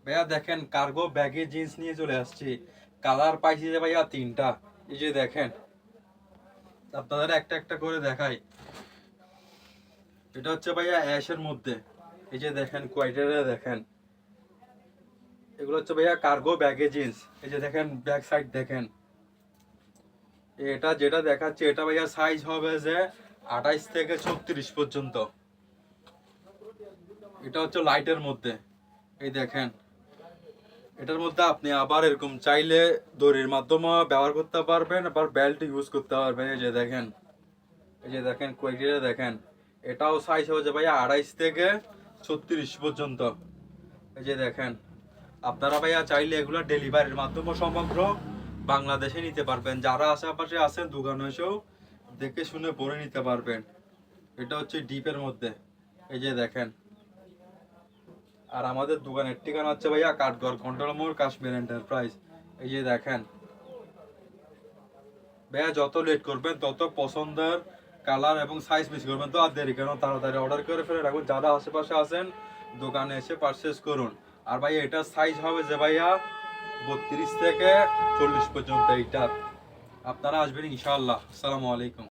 ভাইয়া দেখেন কার্গো ব্যাগে জিন্স নিয়ে চলে আসছি। কালার পাইছি যে ভাইয়া তিনটা। এই যে দেখেন, আপনাদের একটা একটা করে দেখাই। এটা হচ্ছে ভাইয়া অ্যাশের মধ্যে। এই যে দেখেন কোয়ালিটিটা দেখেন। এগুলো হচ্ছে ভাইয়া কার্গো ব্যাগে জিন্স। এই যে দেখেন ব্যাক সাইড দেখেন। এটা যেটা দেখাচ্ছে এটা ভাইয়া সাইজ হবে যে 28 থেকে 36 পর্যন্ত। এটা হচ্ছে লাইটের মধ্যে। এই দেখেন, এটার মধ্যে আপনি আবার এরকম চাইলে দড়ির মাধ্যমে ব্যবহার করতে পারবেন, আবার বেল্ট ইউজ করতে পারবেন। এই যে দেখেন, এই যে দেখেন কোয়ালিটিটা দেখেন। এটাও সাইজ হবে যে ভাইয়া 28 থেকে 36 পর্যন্ত। এই যে দেখেন, আপনারা ভাইয়া চাইলে এগুলো ডেলিভারির মাধ্যমে সমগ্র বাংলাদেশে নিতে পারবেন। যারা আশেপাশে আছেন দোকানে এসেও দেখে শুনে পরে নিতে পারবেন। এটা হচ্ছে ডিপের মধ্যে। এই যে দেখেন, আর আমাদের দোকানের ঠিকানা হচ্ছে ভাইয়া কাঠগড় কন্ট্রোল মোড়, কাশ্মীর এন্টারপ্রাইজ। এই যে দেখেন ভাইয়া, যত লেট করবেন তত পছন্দের কালার এবং সাইজ মিস করবেন। তো আর দেরি কেন, তাড়াতাড়ি অর্ডার করে ফেলে রাখুন। যারা আশেপাশে আছেন দোকানে এসে পারচেস করুন। আর ভাইয়া এটার সাইজ হবে যে ভাইয়া 32 থেকে 40 পর্যন্ত। এইটার আপনারা আসবেন ইনশাআল্লাহ। আসসালামু আলাইকুম।